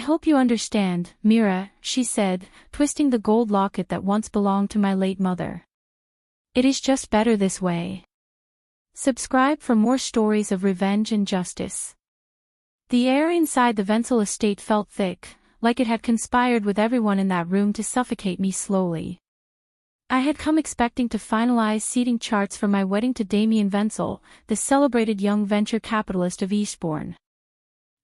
hope you understand, Mira, she said, twisting the gold locket that once belonged to my late mother. It is just better this way. Subscribe for more stories of revenge and justice. The air inside the Wenzel estate felt thick, like it had conspired with everyone in that room to suffocate me slowly. I had come expecting to finalize seating charts for my wedding to Damien Wenzel, the celebrated young venture capitalist of Eastbourne.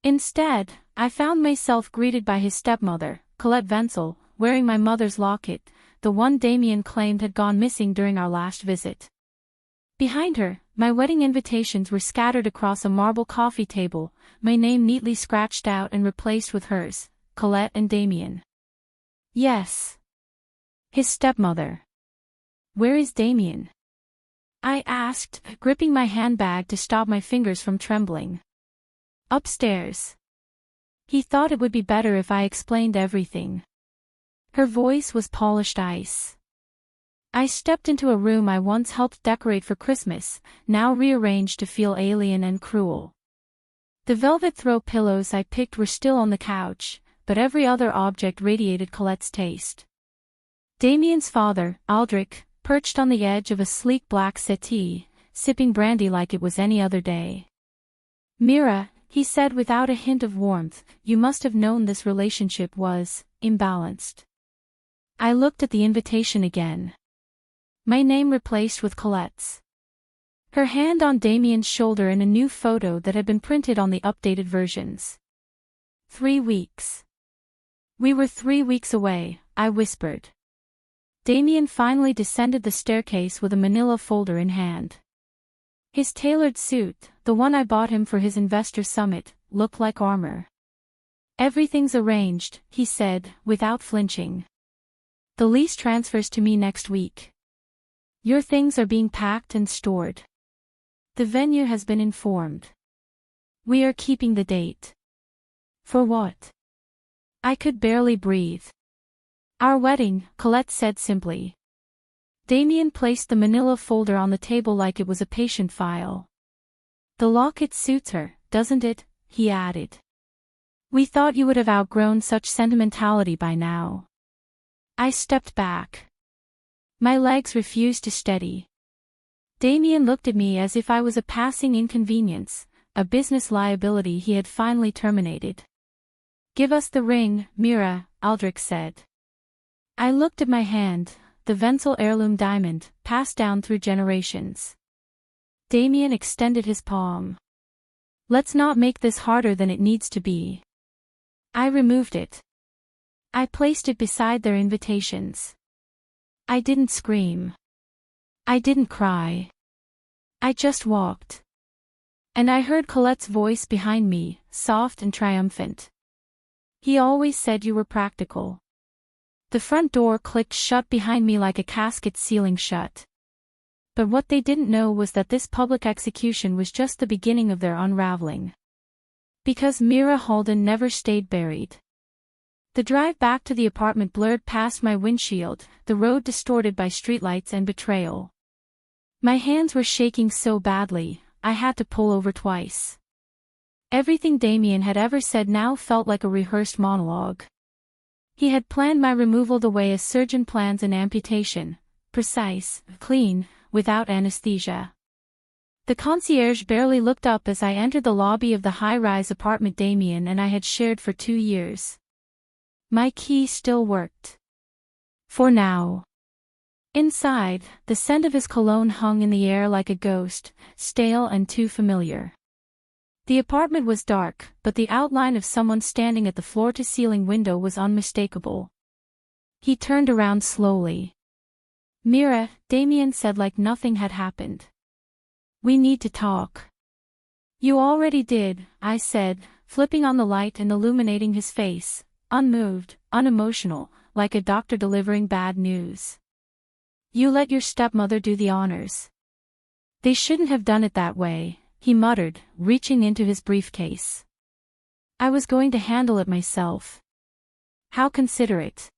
Instead, I found myself greeted by his stepmother, Colette Wenzel, wearing my mother's locket, the one Damien claimed had gone missing during our last visit. Behind her, my wedding invitations were scattered across a marble coffee table, my name neatly scratched out and replaced with hers, Colette and Damien. Yes. His stepmother. Where is Damien? I asked, gripping my handbag to stop my fingers from trembling. Upstairs. He thought it would be better if I explained everything. Her voice was polished ice. I stepped into a room I once helped decorate for Christmas, now rearranged to feel alien and cruel. The velvet throw pillows I picked were still on the couch, but every other object radiated Colette's taste. Damien's father, Aldrich, perched on the edge of a sleek black settee, sipping brandy like it was any other day. Mira, he said without a hint of warmth, you must have known this relationship was imbalanced. I looked at the invitation again. My name replaced with Colette's. Her hand on Damien's shoulder in a new photo that had been printed on the updated versions. 3 weeks. We were 3 weeks away, I whispered. Damien finally descended the staircase with a manila folder in hand. His tailored suit, the one I bought him for his investor summit, looked like armor. Everything's arranged, he said, without flinching. The lease transfers to me next week. Your things are being packed and stored. The venue has been informed. We are keeping the date. For what? I could barely breathe. Our wedding, Colette said simply. Damien placed the manila folder on the table like it was a patient file. The locket suits her, doesn't it? He added. We thought you would have outgrown such sentimentality by now. I stepped back. My legs refused to steady. Damien looked at me as if I was a passing inconvenience, a business liability he had finally terminated. Give us the ring, Mira, Aldrich said. I looked at my hand, the Wenzel heirloom diamond, passed down through generations. Damien extended his palm. Let's not make this harder than it needs to be. I removed it. I placed it beside their invitations. I didn't scream. I didn't cry. I just walked. And I heard Colette's voice behind me, soft and triumphant. He always said you were practical. The front door clicked shut behind me like a casket sealing shut. But what they didn't know was that this public execution was just the beginning of their unraveling. Because Mira Halden never stayed buried. The drive back to the apartment blurred past my windshield, the road distorted by streetlights and betrayal. My hands were shaking so badly, I had to pull over twice. Everything Damien had ever said now felt like a rehearsed monologue. He had planned my removal the way a surgeon plans an amputation, precise, clean, without anesthesia. The concierge barely looked up as I entered the lobby of the high-rise apartment Damien and I had shared for 2 years. My key still worked. For now. Inside, the scent of his cologne hung in the air like a ghost, stale and too familiar. The apartment was dark, but the outline of someone standing at the floor-to-ceiling window was unmistakable. He turned around slowly. Mira, Damien said like nothing had happened. We need to talk. You already did, I said, flipping on the light and illuminating his face, unmoved, unemotional, like a doctor delivering bad news. You let your stepmother do the honors. They shouldn't have done it that way, he muttered, reaching into his briefcase. I was going to handle it myself. How considerate.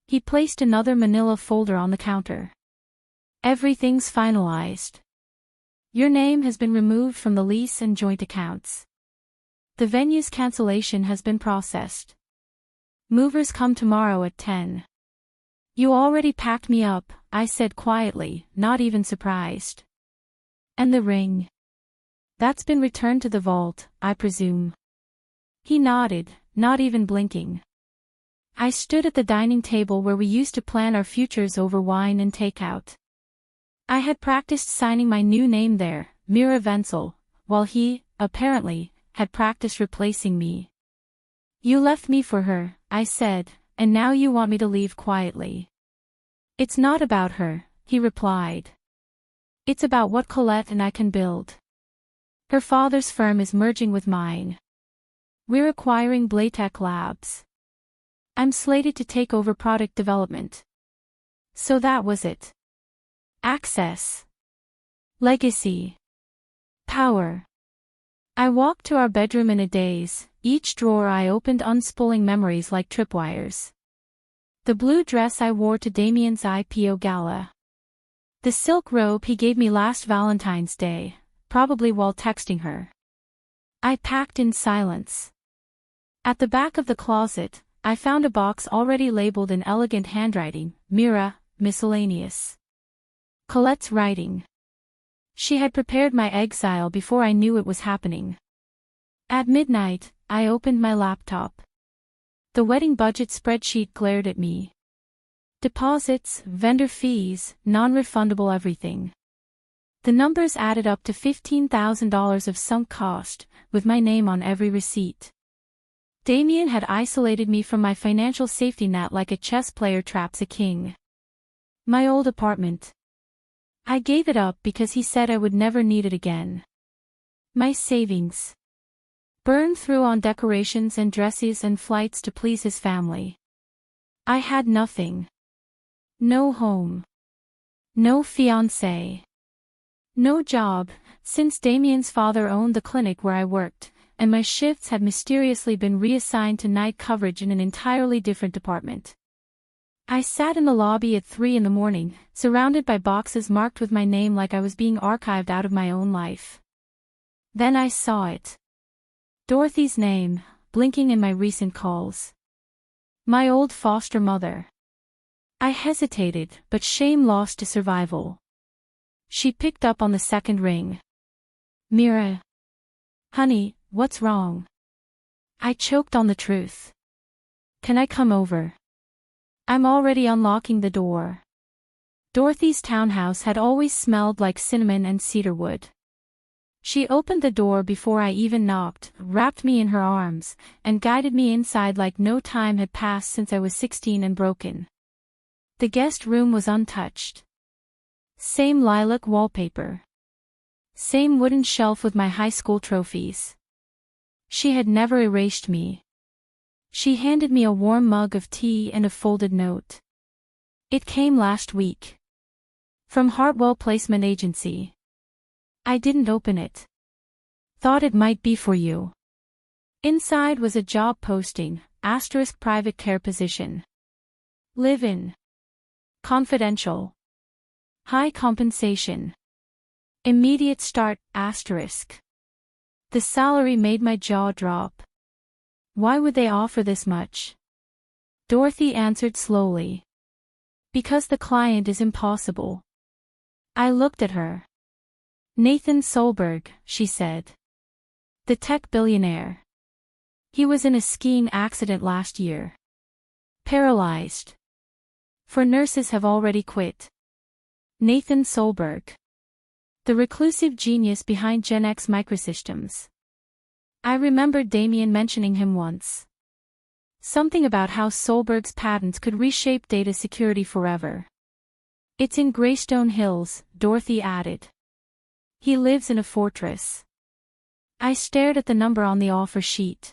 He placed another manila folder on the counter. Everything's finalized. Your name has been removed from the lease and joint accounts. The venue's cancellation has been processed. Movers come tomorrow at 10. You already packed me up, I said quietly, not even surprised. And the ring? That's been returned to the vault, I presume. He nodded, not even blinking. I stood at the dining table where we used to plan our futures over wine and takeout. I had practiced signing my new name there, Mira Halden, while he, apparently, had practiced replacing me. You left me for her, I said, and now you want me to leave quietly. It's not about her, he replied. It's about what Colette and I can build. Her father's firm is merging with mine. We're acquiring Blaytech Labs. I'm slated to take over product development. So that was it. Access. Legacy. Power. I walked to our bedroom in a daze, each drawer I opened unspooling memories like tripwires. The blue dress I wore to Damien's IPO gala. The silk robe he gave me last Valentine's Day, probably while texting her. I packed in silence. At the back of the closet, I found a box already labeled in elegant handwriting, Mira, miscellaneous. Colette's writing. She had prepared my exile before I knew it was happening. At midnight, I opened my laptop. The wedding budget spreadsheet glared at me. Deposits, vendor fees, non-refundable everything. The numbers added up to $15,000 of sunk cost, with my name on every receipt. Damien had isolated me from my financial safety net like a chess player traps a king. My old apartment. I gave it up because he said I would never need it again. My savings. Burned through on decorations and dresses and flights to please his family. I had nothing. No home. No fiancé. No job, since Damien's father owned the clinic where I worked, and my shifts had mysteriously been reassigned to night coverage in an entirely different department. I sat in the lobby at 3 a.m, surrounded by boxes marked with my name like I was being archived out of my own life. Then I saw it. Dorothy's name, blinking in my recent calls. My old foster mother. I hesitated, but shame lost to survival. She picked up on the second ring. Mira. Honey, what's wrong? I choked on the truth. Can I come over? I'm already unlocking the door. Dorothy's townhouse had always smelled like cinnamon and cedarwood. She opened the door before I even knocked, wrapped me in her arms, and guided me inside like no time had passed since I was 16 and broken. The guest room was untouched. Same lilac wallpaper. Same wooden shelf with my high school trophies. She had never erased me. She handed me a warm mug of tea and a folded note. It came last week. From Hartwell Placement Agency. I didn't open it. Thought it might be for you. Inside was a job posting, * private care position. Live in. Confidential. High compensation. Immediate start, *. The salary made my jaw drop. Why would they offer this much? Dorothy answered slowly. Because the client is impossible. I looked at her. Nathan Solberg, she said. The tech billionaire. He was in a skiing accident last year. Paralyzed. 4 nurses have already quit. Nathan Solberg. The reclusive genius behind Gen X Microsystems. I remembered Damien mentioning him once. Something about how Solberg's patents could reshape data security forever. It's in Greystone Hills, Dorothy added. He lives in a fortress. I stared at the number on the offer sheet.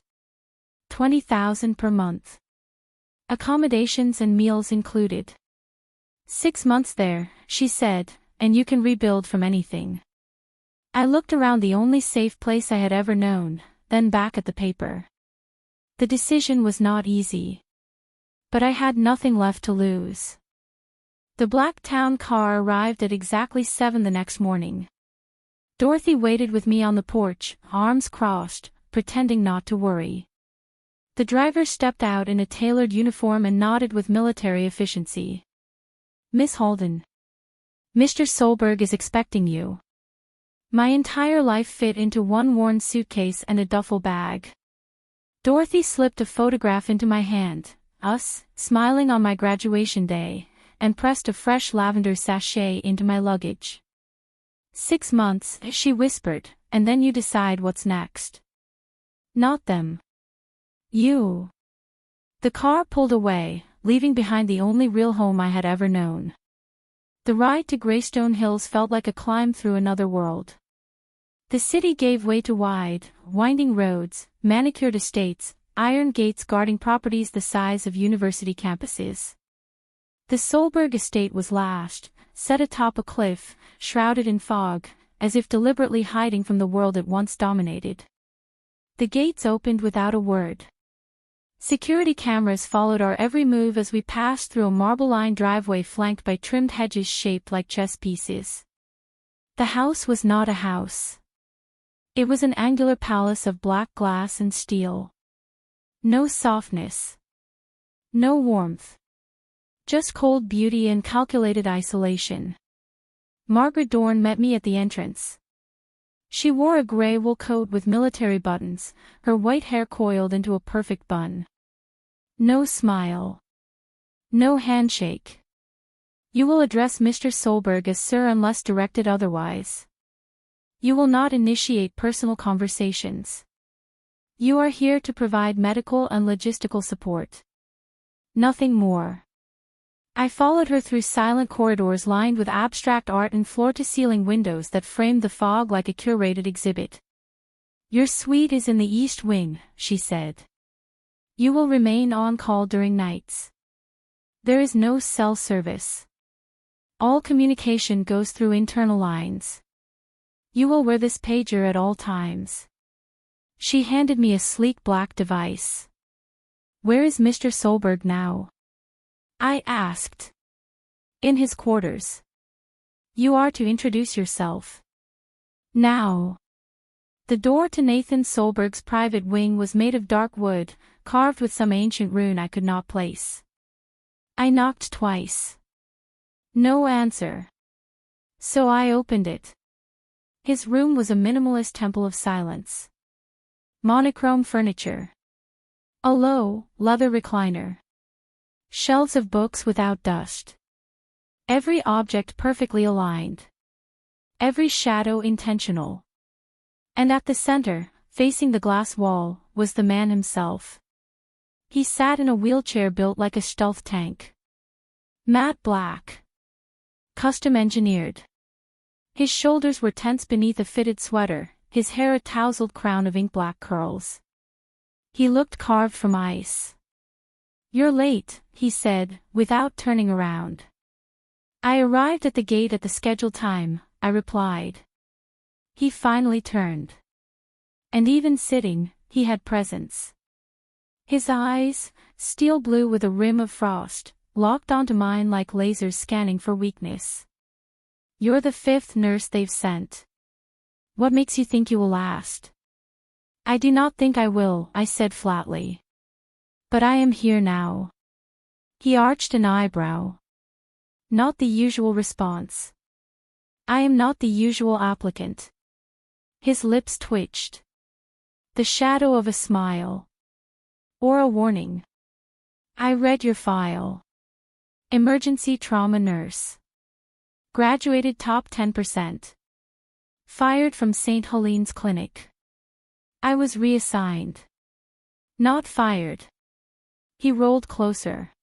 $20,000 per month. Accommodations and meals included. 6 months there, she said, and you can rebuild from anything. I looked around the only safe place I had ever known, then back at the paper. The decision was not easy. But I had nothing left to lose. The black town car arrived at exactly 7 the next morning. Dorothy waited with me on the porch, arms crossed, pretending not to worry. The driver stepped out in a tailored uniform and nodded with military efficiency. "Miss Halden. Mr. Solberg is expecting you." My entire life fit into one worn suitcase and a duffel bag. Dorothy slipped a photograph into my hand, us, smiling on my graduation day, and pressed a fresh lavender sachet into my luggage. "6 months, she whispered, and then you decide what's next." "Not them. You." The car pulled away, leaving behind the only real home I had ever known. The ride to Greystone Hills felt like a climb through another world. The city gave way to wide, winding roads, manicured estates, iron gates guarding properties the size of university campuses. The Solberg estate was last, set atop a cliff, shrouded in fog, as if deliberately hiding from the world it once dominated. The gates opened without a word. Security cameras followed our every move as we passed through a marble-lined driveway flanked by trimmed hedges shaped like chess pieces. The house was not a house. It was an angular palace of black glass and steel. No softness. No warmth. Just cold beauty and calculated isolation. Margaret Dorn met me at the entrance. She wore a gray wool coat with military buttons, her white hair coiled into a perfect bun. No smile. No handshake. "You will address Mr. Solberg as sir unless directed otherwise. You will not initiate personal conversations. You are here to provide medical and logistical support. Nothing more." I followed her through silent corridors lined with abstract art and floor-to-ceiling windows that framed the fog like a curated exhibit. "Your suite is in the East Wing," she said. "You will remain on call during nights. There is no cell service. All communication goes through internal lines. You will wear this pager at all times." She handed me a sleek black device. "Where is Mr. Solberg now?" I asked. "In his quarters. You are to introduce yourself. Now." The door to Nathan Solberg's private wing was made of dark wood, carved with some ancient rune I could not place. I knocked twice. No answer. So I opened it. His room was a minimalist temple of silence. Monochrome furniture. A low, leather recliner. Shelves of books without dust. Every object perfectly aligned. Every shadow intentional. And at the center, facing the glass wall, was the man himself. He sat in a wheelchair built like a stealth tank. Matte black. Custom engineered. His shoulders were tense beneath a fitted sweater, his hair a tousled crown of ink-black curls. He looked carved from ice. "You're late," he said, without turning around. "I arrived at the gate at the scheduled time," I replied. He finally turned. And even sitting, he had presence. His eyes, steel blue with a rim of frost, locked onto mine like lasers scanning for weakness. "You're the 5th nurse they've sent. What makes you think you will last?" "I do not think I will," I said flatly. "But I am here now." He arched an eyebrow. Not the usual response. "I am not the usual applicant." His lips twitched. The shadow of a smile. Or a warning. "I read your file. Emergency trauma nurse. Graduated top 10%. Fired from St. Helene's Clinic." I was reassigned. Not fired. He rolled closer.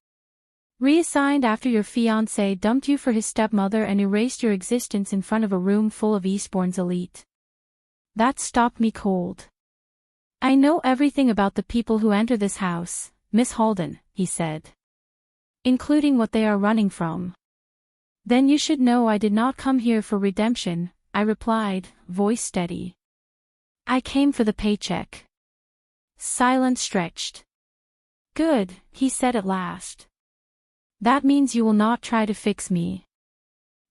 "Reassigned after your fiancé dumped you for his stepmother and erased your existence in front of a room full of Eastbourne's elite." That stopped me cold. "I know everything about the people who enter this house, Miss Halden," he said. "Including what they are running from." "Then you should know I did not come here for redemption," I replied, voice steady. "I came for the paycheck." Silence stretched. "Good," he said at last. "That means you will not try to fix me."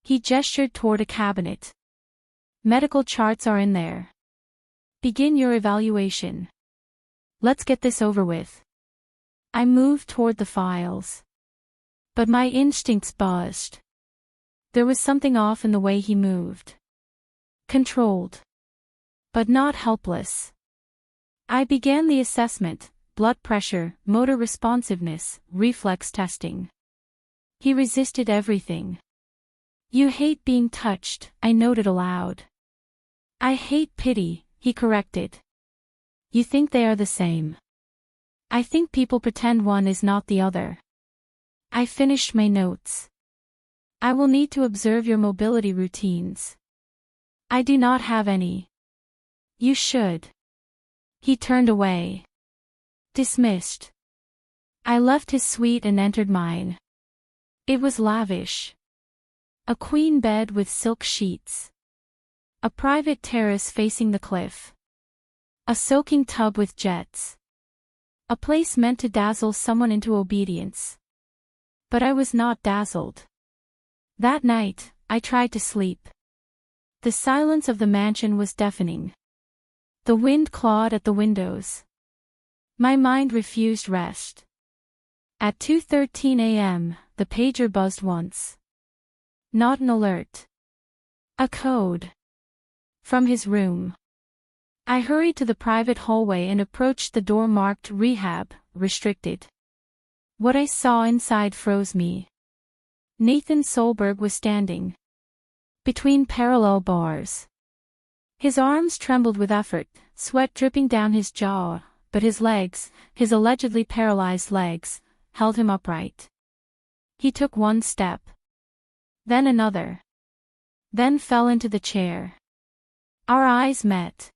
He gestured toward a cabinet. "Medical charts are in there. Begin your evaluation. Let's get this over with. I moved toward the files. But my instincts buzzed. There was something off in the way he moved. Controlled. But not helpless. I began the assessment: blood pressure, motor responsiveness, reflex testing. He resisted everything. You hate being touched, I noted aloud. I hate pity, he corrected. You think they are the same. I think people pretend one is not the other. I finished my notes. I will need to observe your mobility routines. I do not have any. You should. He turned away. Dismissed. I left his suite and entered mine. It was lavish. A queen bed with silk sheets. A private terrace facing the cliff. A soaking tub with jets. A place meant to dazzle someone into obedience. But I was not dazzled. That night, I tried to sleep. The silence of the mansion was deafening. The wind clawed at the windows. My mind refused rest. At 2:13 a.m., the pager buzzed once. Not an alert. A code. From his room. I hurried to the private hallway and approached the door marked Rehab, Restricted. What I saw inside froze me. Nathan Solberg was standing between parallel bars. His arms trembled with effort, sweat dripping down his jaw, but his legs, his allegedly paralyzed legs, held him upright. He took one step. Then another. Then fell into the chair. Our eyes met.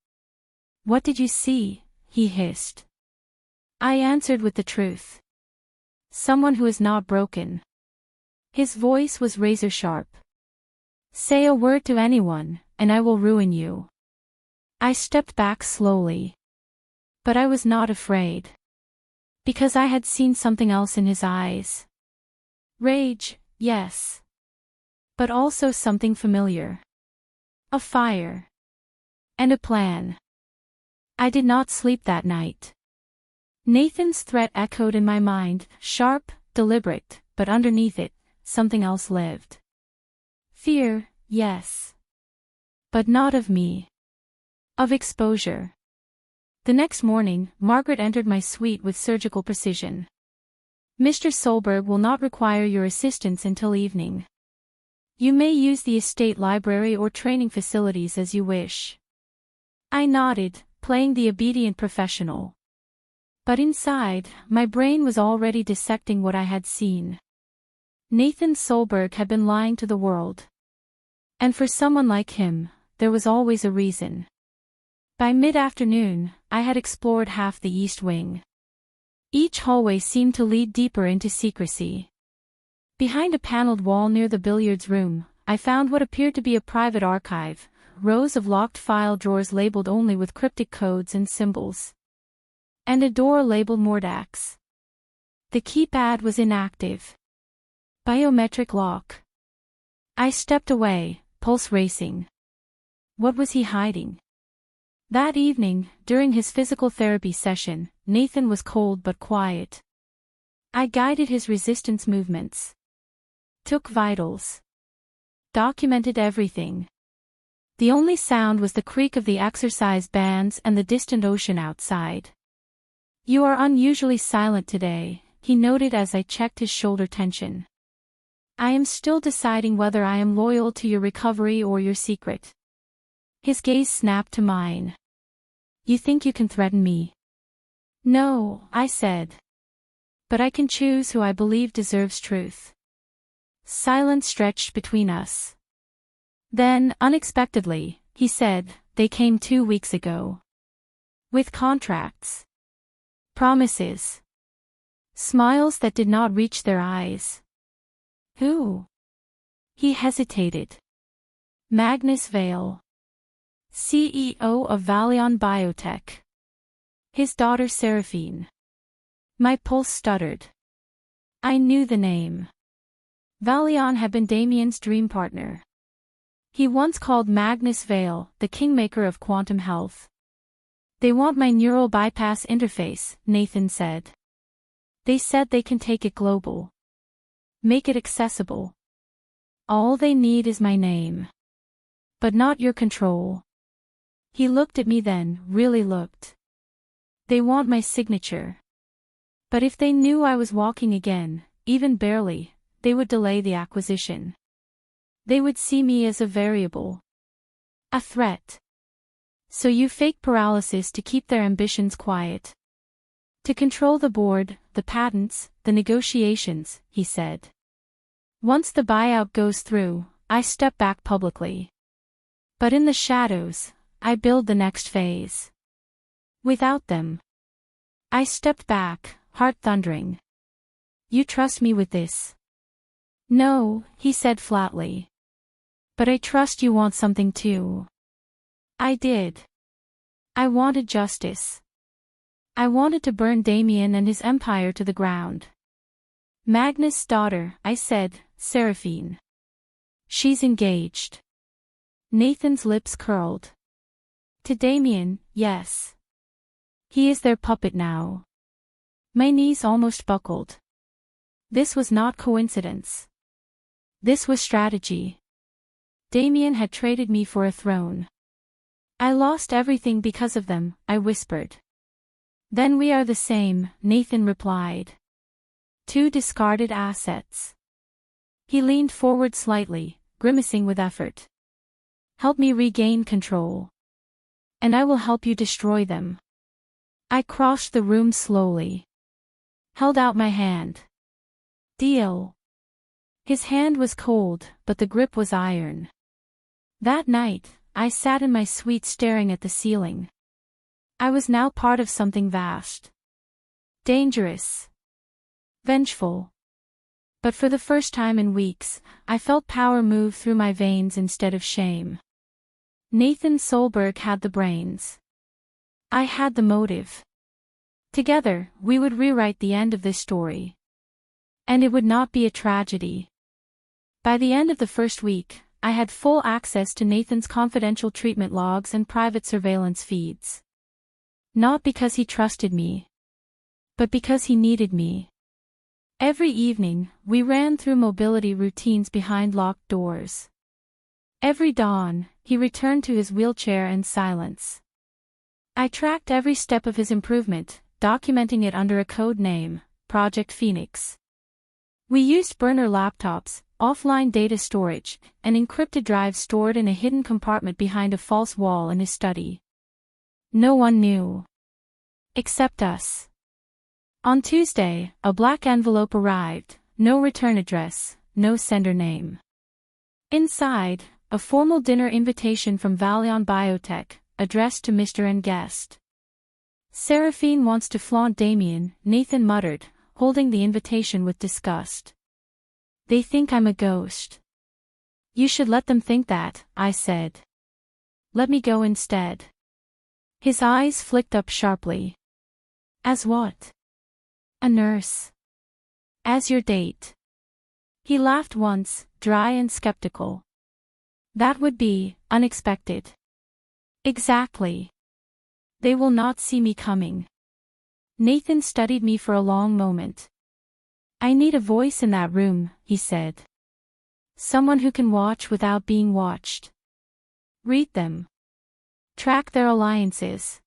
What did you see? He hissed. I answered with the truth. Someone who is not broken. His voice was razor sharp. Say a word to anyone, and I will ruin you. I stepped back slowly. But I was not afraid. Because I had seen something else in his eyes. Rage, yes. But also something familiar. A fire. And a plan. I did not sleep that night. Nathan's threat echoed in my mind, sharp, deliberate, but underneath it, something else lived. Fear, yes. But not of me. Of exposure. The next morning, Margaret entered my suite with surgical precision. Mr. Solberg will not require your assistance until evening. You may use the estate library or training facilities as you wish. I nodded, playing the obedient professional. But inside, my brain was already dissecting what I had seen. Nathan Solberg had been lying to the world. And for someone like him, there was always a reason. By mid-afternoon, I had explored half the East Wing. Each hallway seemed to lead deeper into secrecy. Behind a paneled wall near the billiards room, I found what appeared to be a private archive, rows of locked file drawers labeled only with cryptic codes and symbols. And a door labeled Mordax. The keypad was inactive. Biometric lock. I stepped away, pulse racing. What was he hiding? That evening, during his physical therapy session, Nathan was cold but quiet. I guided his resistance movements. Took vitals. Documented everything. The only sound was the creak of the exercise bands and the distant ocean outside. You are unusually silent today, he noted as I checked his shoulder tension. I am still deciding whether I am loyal to your recovery or your secret. His gaze snapped to mine. You think you can threaten me? No, I said. But I can choose who I believe deserves truth. Silence stretched between us. Then, unexpectedly, he said, they came 2 weeks ago. With contracts. Promises. Smiles that did not reach their eyes. Who? He hesitated. Magnus Vale. CEO of Valion Biotech. His daughter Seraphine. My pulse stuttered. I knew the name. Valion had been Damien's dream partner. He once called Magnus Vale the kingmaker of quantum health. They want my neural bypass interface, Nathan said. They said they can take it global. Make it accessible. All they need is my name. But not your control. He looked at me then, really looked. They want my signature. But if they knew I was walking again, even barely, they would delay the acquisition. They would see me as a variable. A threat. So you fake paralysis to keep their ambitions quiet. To control the board, the patents, the negotiations, he said. Once the buyout goes through, I step back publicly. But in the shadows, I build the next phase. Without them. I stepped back, heart thundering. You trust me with this? No, he said flatly. But I trust you want something too. I did. I wanted justice. I wanted to burn Damien and his empire to the ground. Magnus' daughter, I said, Seraphine. She's engaged. Nathan's lips curled. To Damien, yes. He is their puppet now. My knees almost buckled. This was not coincidence. This was strategy. Damien had traded me for a throne. I lost everything because of them, I whispered. Then we are the same, Nathan replied. Two discarded assets. He leaned forward slightly, grimacing with effort. Help me regain control. And I will help you destroy them. I crossed the room slowly. Held out my hand. Deal. His hand was cold, but the grip was iron. That night, I sat in my suite staring at the ceiling. I was now part of something vast. Dangerous. Vengeful. But for the first time in weeks, I felt power move through my veins instead of shame. Nathan Solberg had the brains. I had the motive. Together, we would rewrite the end of this story. And it would not be a tragedy. By the end of the first week, I had full access to Nathan's confidential treatment logs and private surveillance feeds. Not because he trusted me, but because he needed me. Every evening, we ran through mobility routines behind locked doors. Every dawn, he returned to his wheelchair and silence. I tracked every step of his improvement, documenting it under a code name, Project Phoenix. We used burner laptops, offline data storage, and encrypted drives stored in a hidden compartment behind a false wall in his study. No one knew. Except us. On Tuesday, a black envelope arrived, no return address, no sender name. Inside, a formal dinner invitation from Valion Biotech, addressed to Mr. and guest. Seraphine wants to flaunt Damien, Nathan muttered, holding the invitation with disgust. They think I'm a ghost. You should let them think that, I said. Let me go instead. His eyes flicked up sharply. As what? A nurse. As your date. He laughed once, dry and skeptical. That would be unexpected. Exactly. They will not see me coming. Nathan studied me for a long moment. I need a voice in that room, he said. Someone who can watch without being watched. Read them. Track their alliances.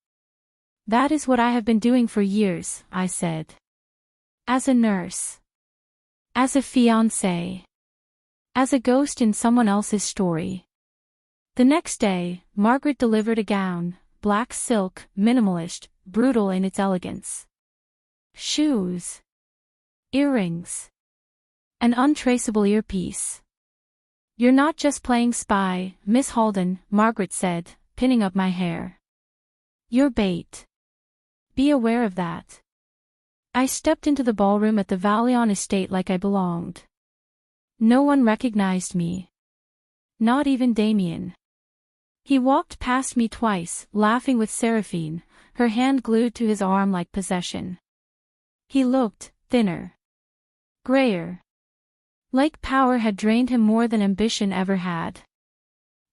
That is what I have been doing for years, I said. As a nurse. As a fiancé. As a ghost in someone else's story. The next day, Margaret delivered a gown, black silk, minimalist, brutal in its elegance. Shoes. Earrings. An untraceable earpiece. You're not just playing spy, Miss Halden, Margaret said, pinning up my hair. You're bait. Be aware of that. I stepped into the ballroom at the Valion estate like I belonged. No one recognized me. Not even Damien. He walked past me twice, laughing with Seraphine, her hand glued to his arm like possession. He looked thinner. Grayer. Like power had drained him more than ambition ever had.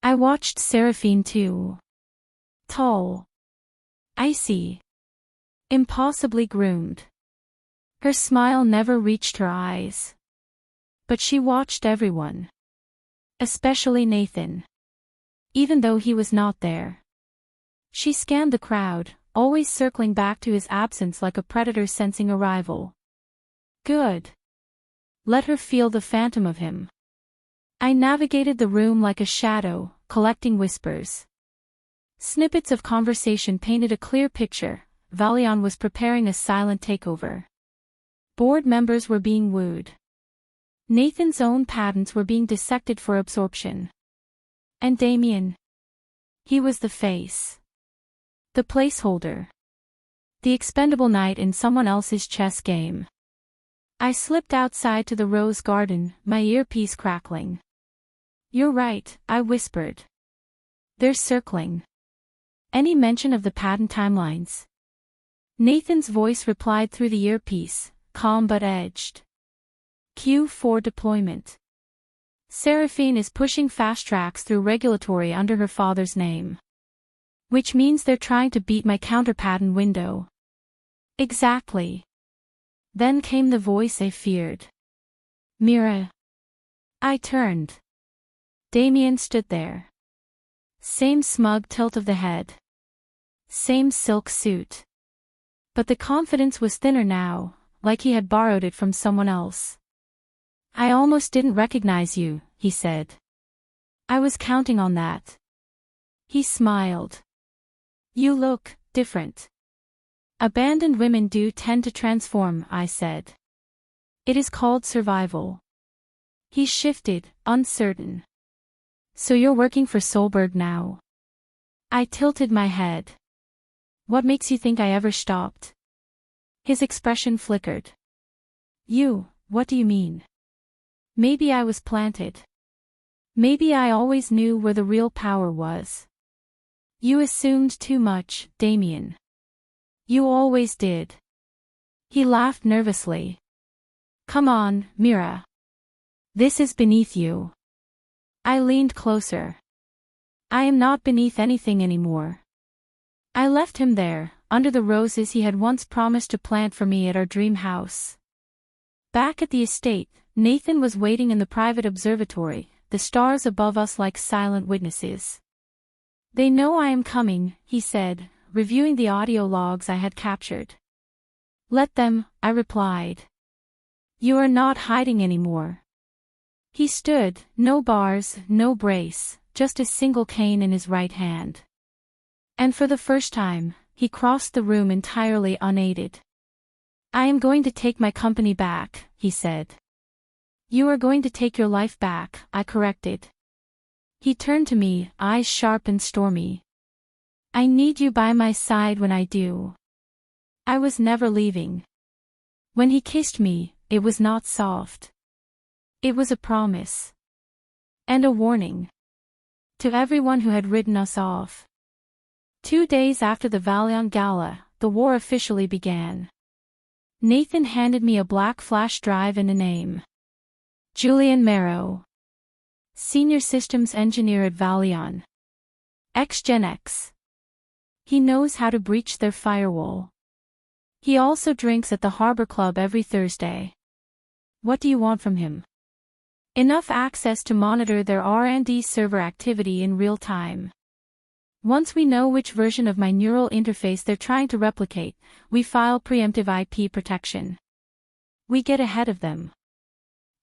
I watched Seraphine too. Tall. Icy. Impossibly groomed. Her smile never reached her eyes. But she watched everyone. Especially Nathan. Even though he was not there. She scanned the crowd, always circling back to his absence like a predator sensing a rival. Good. Let her feel the phantom of him. I navigated the room like a shadow, collecting whispers. Snippets of conversation painted a clear picture. Valion was preparing a silent takeover. Board members were being wooed. Nathan's own patents were being dissected for absorption. And Damien? He was the face. The placeholder. The expendable knight in someone else's chess game. I slipped outside to the rose garden, my earpiece crackling. You're right, I whispered. They're circling. Any mention of the patent timelines? Nathan's voice replied through the earpiece, calm but edged. Q4 deployment. Seraphine is pushing fast tracks through regulatory under her father's name. Which means they're trying to beat my counter-patent window. Exactly. Then came the voice I feared. Mira. I turned. Damien stood there. Same smug tilt of the head. Same silk suit. But the confidence was thinner now, like he had borrowed it from someone else. I almost didn't recognize you, he said. I was counting on that. He smiled. You look different. Abandoned women do tend to transform, I said. It is called survival. He shifted, uncertain. So you're working for Solberg now? I tilted my head. What makes you think I ever stopped? His expression flickered. You, what do you mean? Maybe I was planted. Maybe I always knew where the real power was. You assumed too much, Damien. You always did. He laughed nervously. Come on, Mira. This is beneath you. I leaned closer. I am not beneath anything anymore. I left him there, under the roses he had once promised to plant for me at our dream house. Back at the estate, Nathan was waiting in the private observatory, the stars above us like silent witnesses. They know I am coming, he said, reviewing the audio logs I had captured. Let them, I replied. You are not hiding anymore. He stood, no bars, no brace, just a single cane in his right hand. And for the first time, he crossed the room entirely unaided. I am going to take my company back, he said. You are going to take your life back, I corrected. He turned to me, eyes sharp and stormy. I need you by my side when I do. I was never leaving. When he kissed me, it was not soft. It was a promise. And a warning. To everyone who had written us off. 2 days after the Valiant Gala, the war officially began. Nathan handed me a black flash drive and a name. Julian Marrow. Senior Systems Engineer at Valiant. Ex-Gen X. He knows how to breach their firewall. He also drinks at the Harbor Club every Thursday. What do you want from him? Enough access to monitor their R&D server activity in real time. Once we know which version of my neural interface they're trying to replicate, we file preemptive IP protection. We get ahead of them.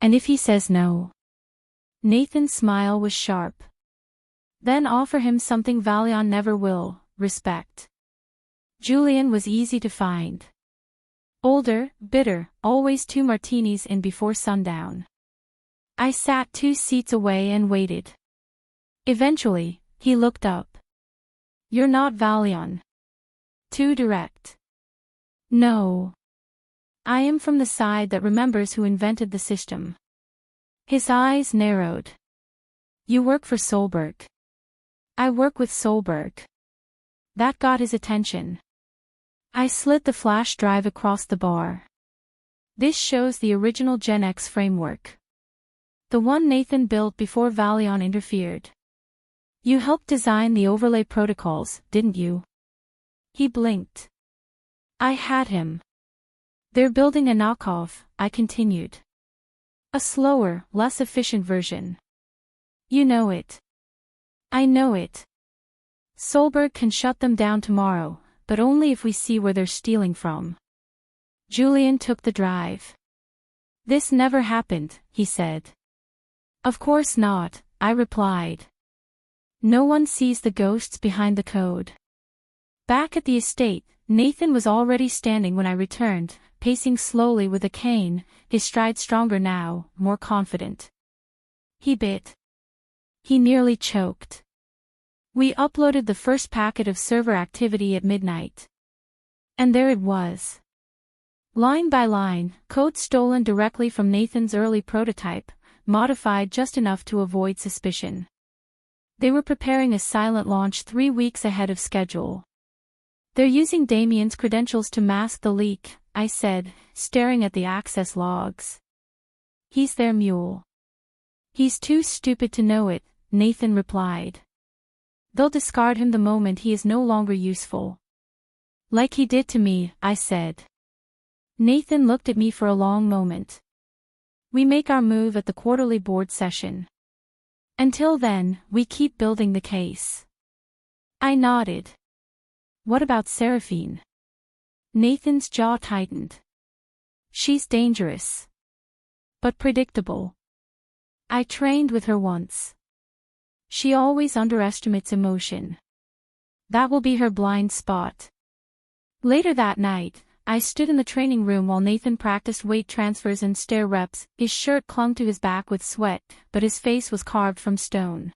And if he says no? Nathan's smile was sharp. Then offer him something Valiant never will, respect. Julian was easy to find. Older, bitter, always 2 martinis in before sundown. I sat 2 seats away and waited. Eventually, he looked up. You're not Valiant. Too direct. No. I am from the side that remembers who invented the system. His eyes narrowed. You work for Solberg. I work with Solberg. That got his attention. I slid the flash drive across the bar. This shows the original Gen X framework. The one Nathan built before Valiant interfered. You helped design the overlay protocols, didn't you? He blinked. I had him. They're building a knockoff, I continued. A slower, less efficient version. You know it. I know it. Solberg can shut them down tomorrow, but only if we see where they're stealing from. Julian took the drive. This never happened, he said. Of course not, I replied. No one sees the ghosts behind the code. Back at the estate, Nathan was already standing when I returned, pacing slowly with a cane, his stride stronger now, more confident. He bit. He nearly choked. We uploaded the first packet of server activity at midnight. And there it was. Line by line, code stolen directly from Nathan's early prototype, modified just enough to avoid suspicion. They were preparing a silent launch 3 weeks ahead of schedule. They're using Damien's credentials to mask the leak, I said, staring at the access logs. He's their mule. He's too stupid to know it, Nathan replied. They'll discard him the moment he is no longer useful. Like he did to me, I said. Nathan looked at me for a long moment. We make our move at the quarterly board session. Until then, we keep building the case. I nodded. What about Seraphine? Nathan's jaw tightened. She's dangerous. But predictable. I trained with her once. She always underestimates emotion. That will be her blind spot. Later that night, I stood in the training room while Nathan practiced weight transfers and stair reps. His shirt clung to his back with sweat, but his face was carved from stone.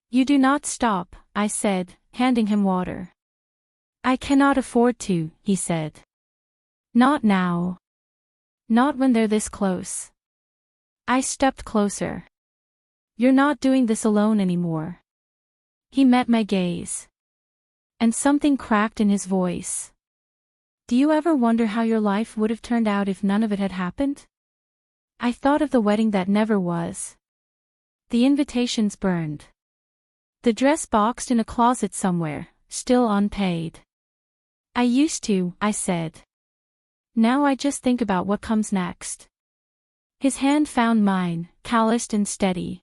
You do not stop, I said, handing him water. I cannot afford to, he said. Not now. Not when they're this close. I stepped closer. You're not doing this alone anymore. He met my gaze. And something cracked in his voice. Do you ever wonder how your life would have turned out if none of it had happened? I thought of the wedding that never was. The invitations burned. The dress boxed in a closet somewhere, still unpaid. I used to, I said. Now I just think about what comes next. His hand found mine, calloused and steady.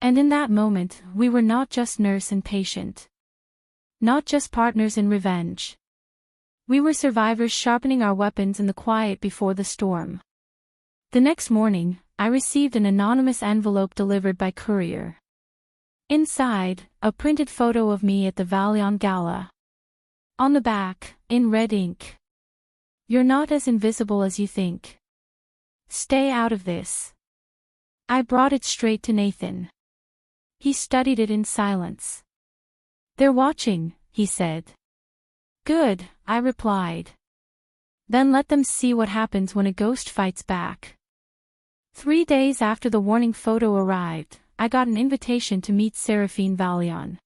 And in that moment, we were not just nurse and patient. Not just partners in revenge. We were survivors sharpening our weapons in the quiet before the storm. The next morning, I received an anonymous envelope delivered by courier. Inside, a printed photo of me at the Valion Gala. On the back, in red ink. You're not as invisible as you think. Stay out of this. I brought it straight to Nathan. He studied it in silence. They're watching, he said. Good, I replied. Then let them see what happens when a ghost fights back. 3 days after the warning photo arrived, I got an invitation to meet Seraphine Valion.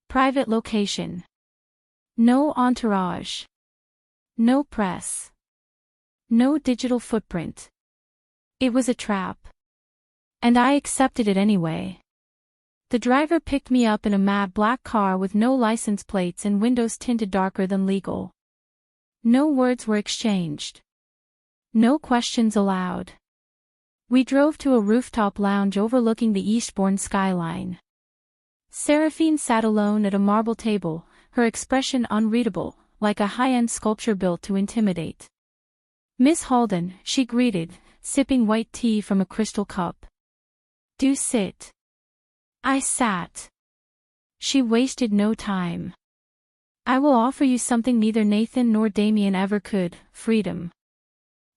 Private location. No entourage. No press. No digital footprint. It was a trap. And I accepted it anyway. The driver picked me up in a matte black car with no license plates and windows tinted darker than legal. No words were exchanged. No questions allowed. We drove to a rooftop lounge overlooking the Eastbourne skyline. Seraphine sat alone at a marble table, her expression unreadable, like a high-end sculpture built to intimidate. Miss Halden, she greeted, sipping white tea from a crystal cup. Do sit. I sat. She wasted no time. I will offer you something neither Nathan nor Damien ever could, freedom.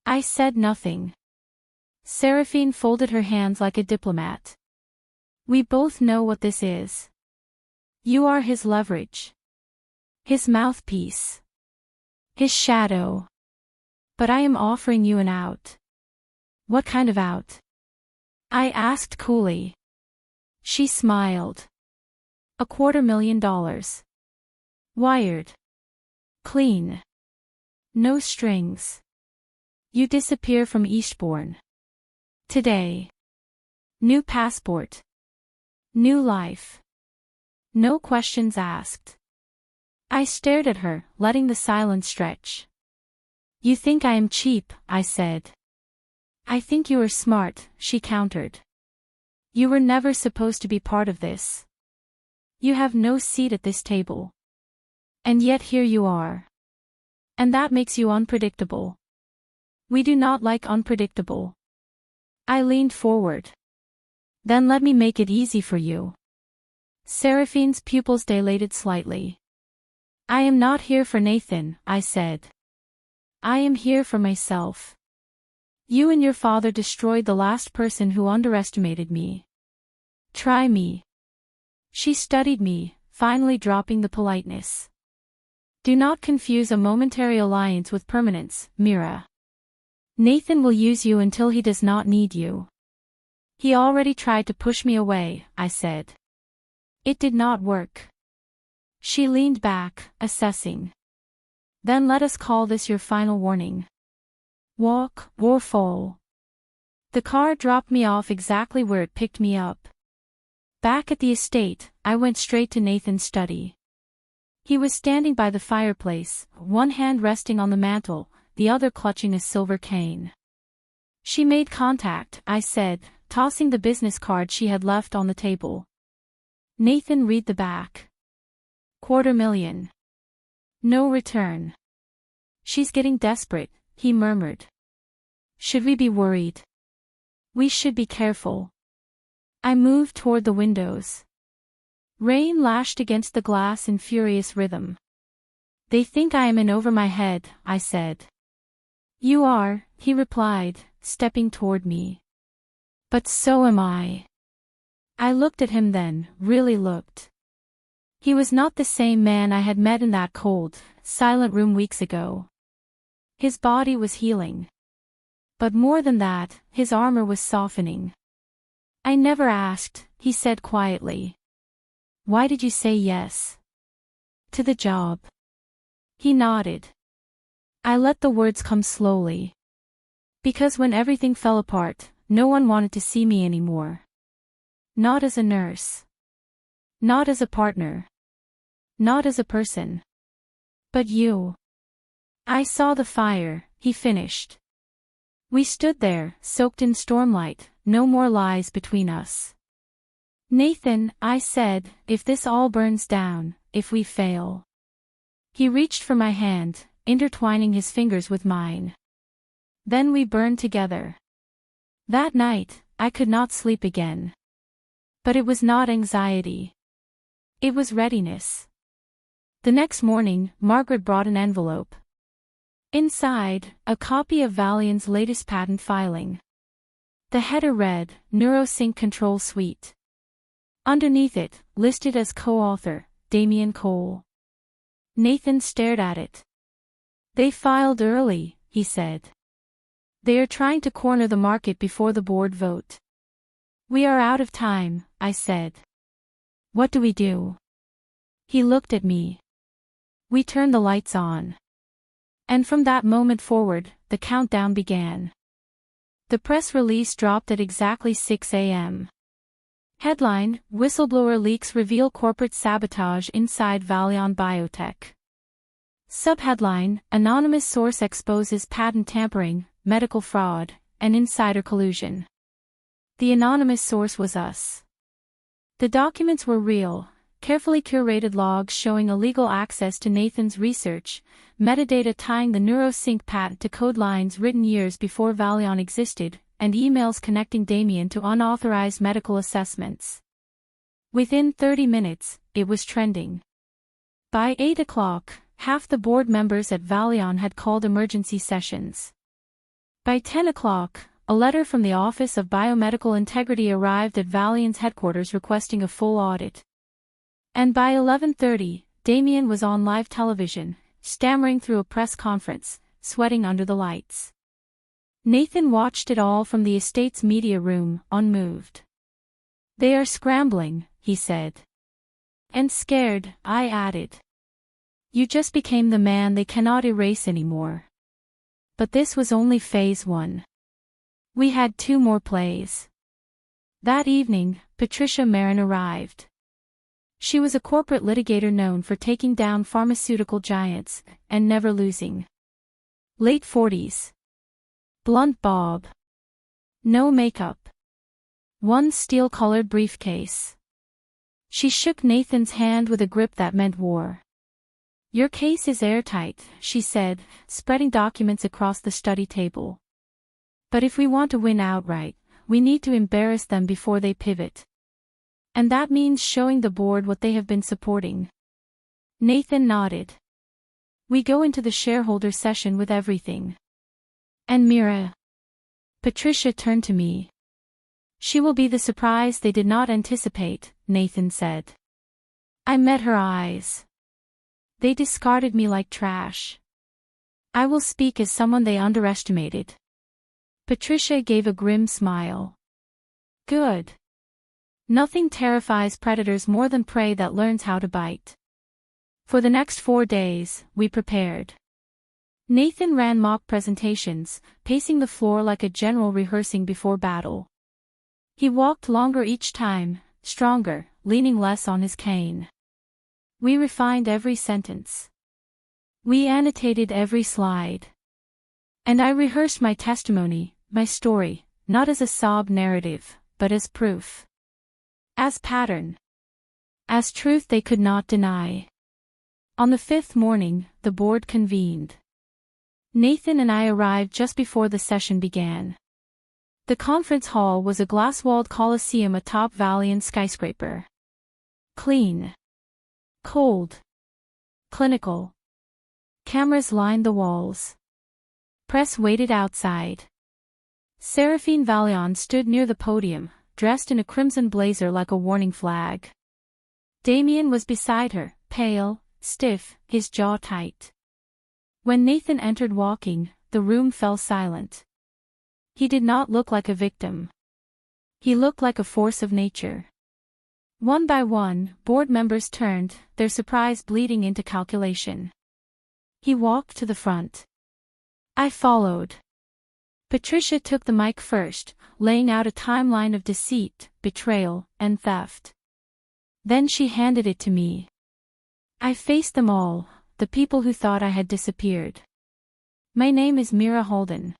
I said nothing. Seraphine folded her hands like a diplomat. We both know what this is. You are his leverage. His mouthpiece. His shadow. But I am offering you an out. What kind of out? I asked coolly. She smiled. $250,000. Wired. Clean. No strings. You disappear from Eastbourne. Today. New passport. New life. No questions asked. I stared at her, letting the silence stretch. You think I am cheap, I said. I think you are smart, she countered. You were never supposed to be part of this. You have no seat at this table. And yet here you are. And that makes you unpredictable. We do not like unpredictable. I leaned forward. Then let me make it easy for you. Seraphine's pupils dilated slightly. I am not here for Nathan, I said. I am here for myself. You and your father destroyed the last person who underestimated me. Try me. She studied me, finally dropping the politeness. Do not confuse a momentary alliance with permanence, Mira. Nathan will use you until he does not need you. He already tried to push me away, I said. It did not work. She leaned back, assessing. Then let us call this your final warning. Walk, or fall. The car dropped me off exactly where it picked me up. Back at the estate, I went straight to Nathan's study. He was standing by the fireplace, one hand resting on the mantel, the other clutching a silver cane. She made contact, I said, tossing the business card she had left on the table. Nathan, read the back. $250,000. No return. She's getting desperate, he murmured. Should we be worried? We should be careful. I moved toward the windows. Rain lashed against the glass in furious rhythm. They think I am in over my head, I said. You are, he replied, stepping toward me. But so am I. I looked at him then, really looked. He was not the same man I had met in that cold, silent room weeks ago. His body was healing. But more than that, his armor was softening. I never asked, he said quietly. Why did you say yes? To the job. He nodded. I let the words come slowly. Because when everything fell apart, no one wanted to see me anymore. Not as a nurse. Not as a partner. Not as a person. But you. I saw the fire, he finished. We stood there, soaked in stormlight, no more lies between us. Nathan, I said, if this all burns down, if we fail. He reached for my hand, intertwining his fingers with mine. Then we burned together. That night, I could not sleep again. But it was not anxiety. It was readiness. The next morning, Margaret brought an envelope. Inside, a copy of Valian's latest patent filing. The header read, NeuroSync Control Suite. Underneath it, listed as co-author, Damien Cole. Nathan stared at it. They filed early, he said. They are trying to corner the market before the board vote. We are out of time, I said. What do we do? He looked at me. We turned the lights on. And from that moment forward, the countdown began. The press release dropped at exactly 6 a.m. Headline, Whistleblower Leaks Reveal Corporate Sabotage Inside Valion Biotech. Subheadline, Anonymous Source Exposes Patent Tampering, Medical Fraud, and Insider Collusion. The anonymous source was us. The documents were real, carefully curated logs showing illegal access to Nathan's research, metadata tying the NeuroSync patent to code lines written years before Valion existed, and emails connecting Damien to unauthorized medical assessments. Within 30 minutes, it was trending. By 8 o'clock, half the board members at Valion had called emergency sessions. By 10 o'clock, a letter from the Office of Biomedical Integrity arrived at Valion's headquarters requesting a full audit. And by 11:30, Damien was on live television, stammering through a press conference, sweating under the lights. Nathan watched it all from the estate's media room, unmoved. They are scrambling, he said. And scared, I added. You just became the man they cannot erase anymore. But this was only phase 1. We had 2 more plays. That evening, Patricia Marin arrived. She was a corporate litigator known for taking down pharmaceutical giants, and never losing. Late 40s. Blunt bob. No makeup. One steel-colored briefcase. She shook Nathan's hand with a grip that meant war. "Your case is airtight," she said, spreading documents across the study table. "But if we want to win outright, we need to embarrass them before they pivot. And that means showing the board what they have been supporting." Nathan nodded. "We go into the shareholder session with everything." "And Mira?" Patricia turned to me. "She will be the surprise they did not anticipate," Nathan said. I met her eyes. They discarded me like trash. "I will speak as someone they underestimated." Patricia gave a grim smile. "Good. Nothing terrifies predators more than prey that learns how to bite." For the next 4 days, we prepared. Nathan ran mock presentations, pacing the floor like a general rehearsing before battle. He walked longer each time, stronger, leaning less on his cane. We refined every sentence. We annotated every slide. And I rehearsed my testimony, my story, not as a sob narrative, but as proof. As pattern. As truth they could not deny. On the 5th morning, the board convened. Nathan and I arrived just before the session began. The conference hall was a glass-walled coliseum atop Valiant skyscraper. Clean. Cold. Clinical. Cameras lined the walls. Press waited outside. Seraphine Valion stood near the podium, dressed in a crimson blazer like a warning flag. Damien was beside her, pale, stiff, his jaw tight. When Nathan entered walking, the room fell silent. He did not look like a victim. He looked like a force of nature. One by one, board members turned, their surprise bleeding into calculation. He walked to the front. I followed. Patricia took the mic first, laying out a timeline of deceit, betrayal, and theft. Then she handed it to me. I faced them all, the people who thought I had disappeared. "My name is Mira Halden.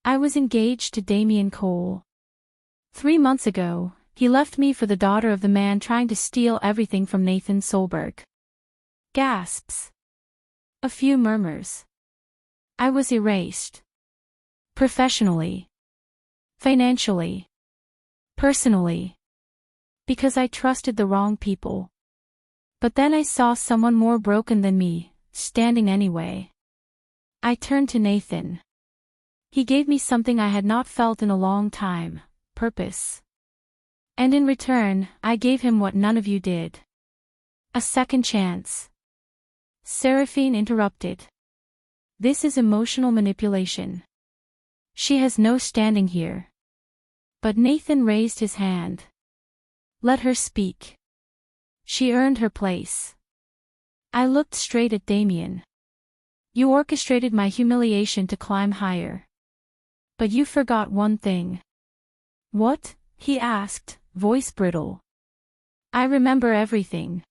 I was engaged to Damien Cole. 3 months ago, he left me for the daughter of the man trying to steal everything from Nathan Solberg." Gasps. A few murmurs. I was erased. Professionally. Financially. Personally. Because I trusted the wrong people. But then I saw someone more broken than me, standing anyway. I turned to Nathan. He gave me something I had not felt in a long time, purpose. And in return, I gave him what none of you did. A second chance. Seraphine interrupted. "This is emotional manipulation. She has no standing here." But Nathan raised his hand. "Let her speak. She earned her place." I looked straight at Damien. "You orchestrated my humiliation to climb higher. But you forgot one thing." "What?" he asked, voice brittle. "I remember everything."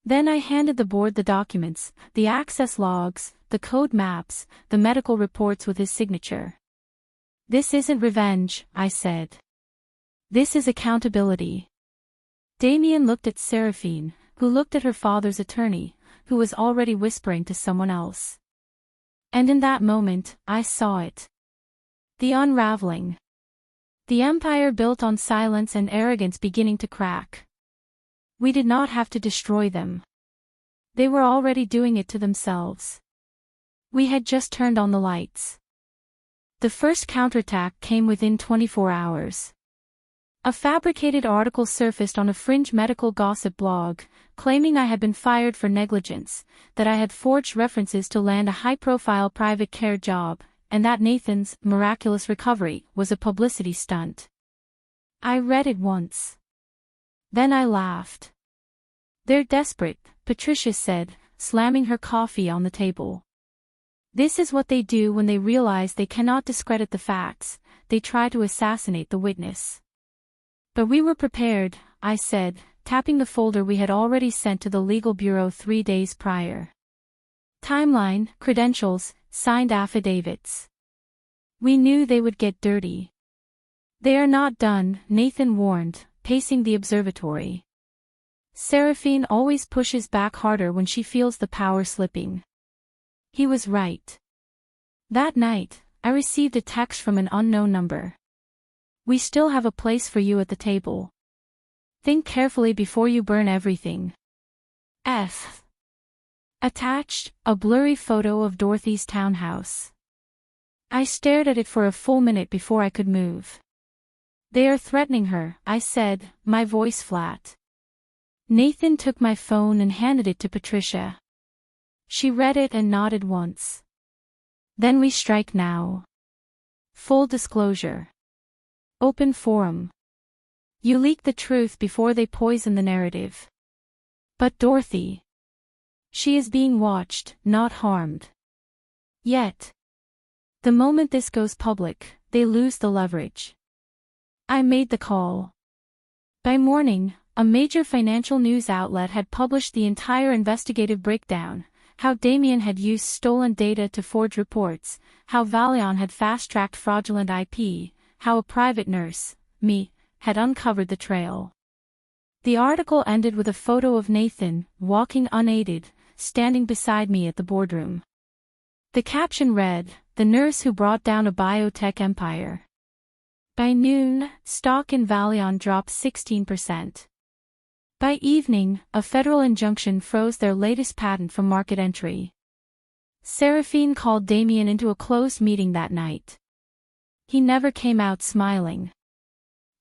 Then I handed the board the documents, the access logs, the code maps, the medical reports with his signature. "This isn't revenge," I said. "This is accountability." Damien looked at Seraphine, who looked at her father's attorney, who was already whispering to someone else. And in that moment, I saw it. The unraveling. The empire built on silence and arrogance beginning to crack. We did not have to destroy them. They were already doing it to themselves. We had just turned on the lights. The first counterattack came within 24 hours. A fabricated article surfaced on a fringe medical gossip blog, claiming I had been fired for negligence, that I had forged references to land a high-profile private care job, and that Nathan's miraculous recovery was a publicity stunt. I read it once. Then I laughed. "They're desperate," Patricia said, slamming her coffee on the table. "This is what they do when they realize they cannot discredit the facts, they try to assassinate the witness." "But we were prepared," I said, tapping the folder we had already sent to the legal bureau 3 days prior. Timeline, credentials, signed affidavits. We knew they would get dirty. They are not done, Nathan warned, pacing the observatory. Seraphine always pushes back harder when she feels the power slipping. He was right. That night, I received a text from an unknown number. We still have a place for you at the table. Think carefully before you burn everything. F. Attached, a blurry photo of Dorothy's townhouse. I stared at it for a full minute before I could move. They are threatening her, I said, my voice flat. Nathan took my phone and handed it to Patricia. She read it and nodded once. Then we strike now. Full disclosure. Open forum. You leak the truth before they poison the narrative. But Dorothy. She is being watched, not harmed. Yet. The moment this goes public, they lose the leverage. I made the call. By morning, a major financial news outlet had published the entire investigative breakdown, how Damien had used stolen data to forge reports, how Valion had fast-tracked fraudulent IP, how a private nurse, me, had uncovered the trail. The article ended with a photo of Nathan, walking unaided, standing beside me at the boardroom. The caption read, "The nurse who brought down a biotech empire." By noon, stock in Valion dropped 16%. By evening, a federal injunction froze their latest patent from market entry. Seraphine called Damien into a closed meeting that night. He never came out smiling.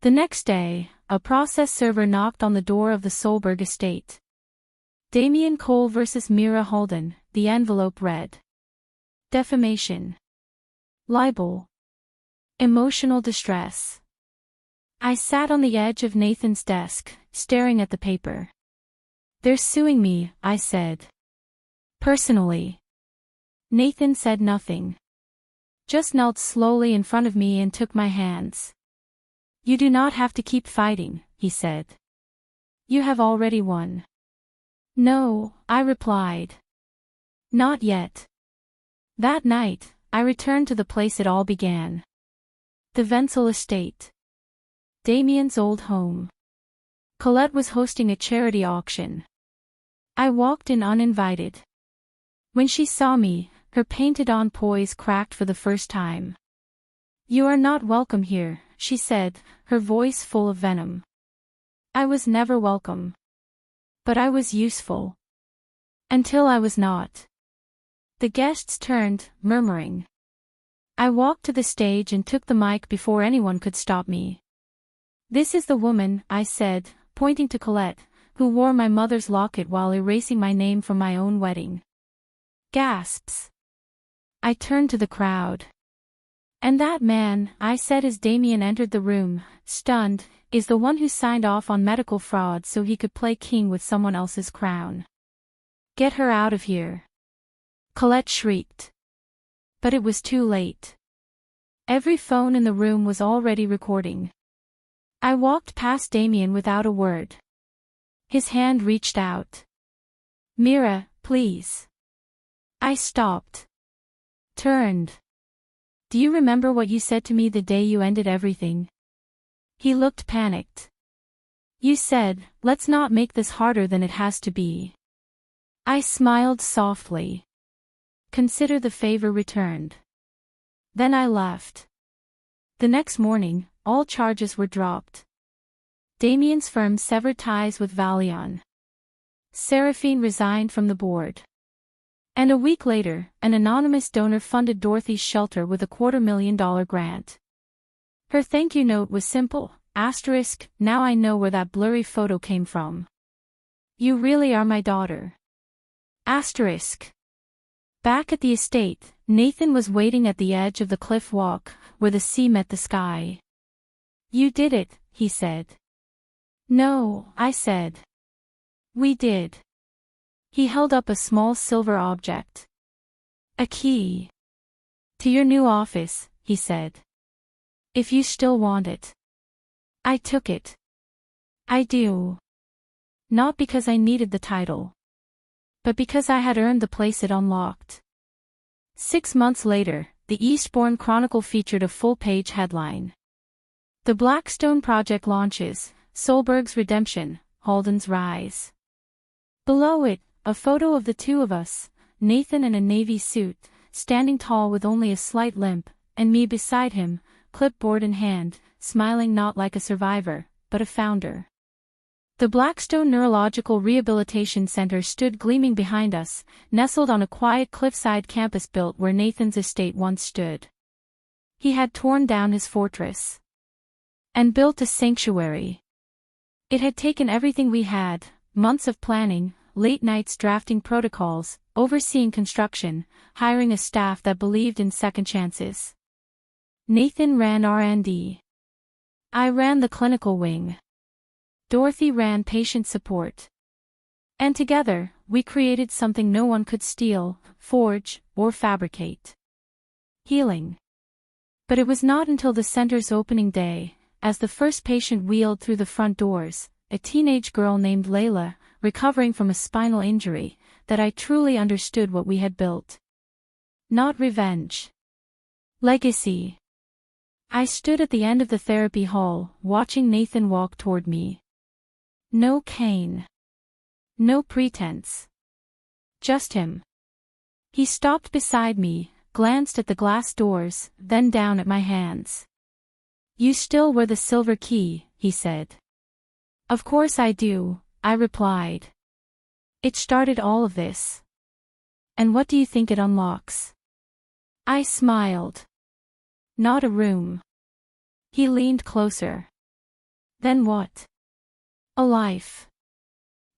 The next day, a process server knocked on the door of the Solberg estate. Damien Cole vs. Mira Halden, the envelope read. Defamation. Libel. Emotional distress. I sat on the edge of Nathan's desk, staring at the paper. They're suing me, I said. Personally. Nathan said nothing. Just knelt slowly in front of me and took my hands. You do not have to keep fighting, he said. You have already won. No, I replied. Not yet. That night, I returned to the place it all began. The Wenzel estate. Damien's old home. Colette was hosting a charity auction. I walked in uninvited. When she saw me, her painted-on poise cracked for the first time. You are not welcome here, she said, her voice full of venom. I was never welcome. But I was useful. Until I was not. The guests turned, murmuring. I walked to the stage and took the mic before anyone could stop me. This is the woman, I said, pointing to Colette, who wore my mother's locket while erasing my name from my own wedding. Gasps. I turned to the crowd. And that man, I said as Damien entered the room, stunned, is the one who signed off on medical fraud so he could play king with someone else's crown. Get her out of here. Colette shrieked. But it was too late. Every phone in the room was already recording. I walked past Damien without a word. His hand reached out. Mira, please. I stopped. Turned. Do you remember what you said to me the day you ended everything? He looked panicked. You said, let's not make this harder than it has to be. I smiled softly. Consider the favor returned. Then I left. The next morning, all charges were dropped. Damien's firm severed ties with Valion. Seraphine resigned from the board. And a week later, an anonymous donor funded Dorothy's shelter with a $250,000 grant. Her thank you note was simple, asterisk, now I know where that blurry photo came from. You really are my daughter. Asterisk. Back at the estate, Nathan was waiting at the edge of the cliff walk, where the sea met the sky. You did it, he said. No, I said. We did. He held up a small silver object. A key. To your new office, he said. If you still want it. I took it. I do. Not because I needed the title, but because I had earned the place it unlocked. 6 months later, the Eastbourne Chronicle featured a full-page headline. The Blackstone Project launches, Solberg's redemption, Halden's rise. Below it, a photo of the two of us, Nathan in a navy suit, standing tall with only a slight limp, and me beside him, clipboard in hand, smiling not like a survivor, but a founder. The Blackstone Neurological Rehabilitation Center stood gleaming behind us, nestled on a quiet cliffside campus built where Nathan's estate once stood. He had torn down his fortress and built a sanctuary. It had taken everything we had, months of planning, late nights drafting protocols, overseeing construction, hiring a staff that believed in second chances. Nathan ran R&D. I ran the clinical wing. Dorothy ran patient support. And together, we created something no one could steal, forge, or fabricate. Healing. But it was not until the center's opening day, as the first patient wheeled through the front doors, a teenage girl named Layla, recovering from a spinal injury, that I truly understood what we had built. Not revenge. Legacy. I stood at the end of the therapy hall, watching Nathan walk toward me. No cane. No pretense. Just him. He stopped beside me, glanced at the glass doors, then down at my hands. You still wear the silver key, he said. Of course I do, I replied. It started all of this. And what do you think it unlocks? I smiled. Not a room. He leaned closer. Then what? A life.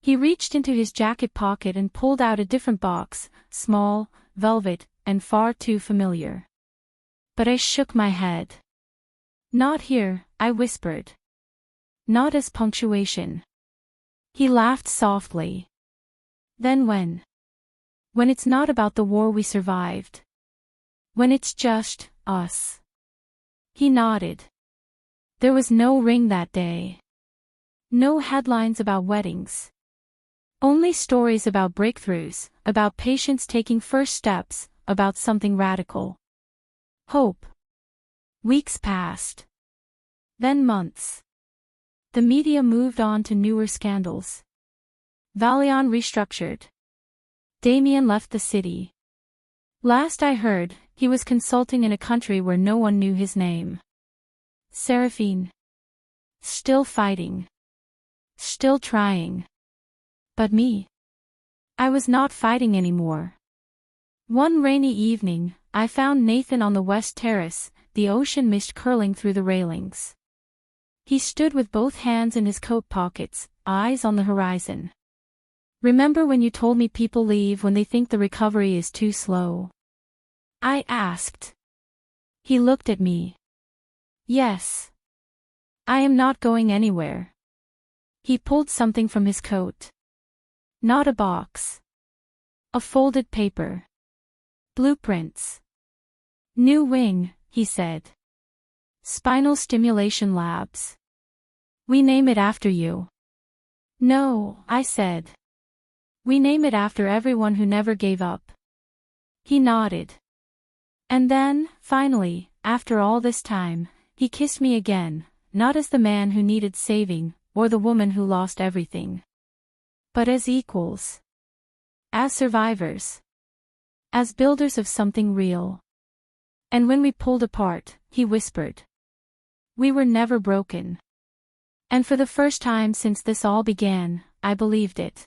He reached into his jacket pocket and pulled out a different box, small, velvet, and far too familiar. But I shook my head. Not here, I whispered. Not as punctuation. He laughed softly. Then when? When it's not about the war we survived. When it's just us. He nodded. There was no ring that day. No headlines about weddings. Only stories about breakthroughs, about patients taking first steps, about something radical. Hope. Weeks passed. Then months. The media moved on to newer scandals. Valion restructured. Damien left the city. Last I heard, he was consulting in a country where no one knew his name. Seraphine. Still fighting. Still trying. But me? I was not fighting anymore. One rainy evening, I found Nathan on the west terrace, the ocean mist curling through the railings. He stood with both hands in his coat pockets, eyes on the horizon. Remember when you told me people leave when they think the recovery is too slow? I asked. He looked at me. Yes. I am not going anywhere. He pulled something from his coat. Not a box. A folded paper. Blueprints. New wing, he said. Spinal Stimulation Labs. We name it after you. No, I said. We name it after everyone who never gave up. He nodded. And then, finally, after all this time, he kissed me again, not as the man who needed saving, or the woman who lost everything. But as equals. As survivors. As builders of something real. And when we pulled apart, he whispered. We were never broken. And for the first time since this all began, I believed it.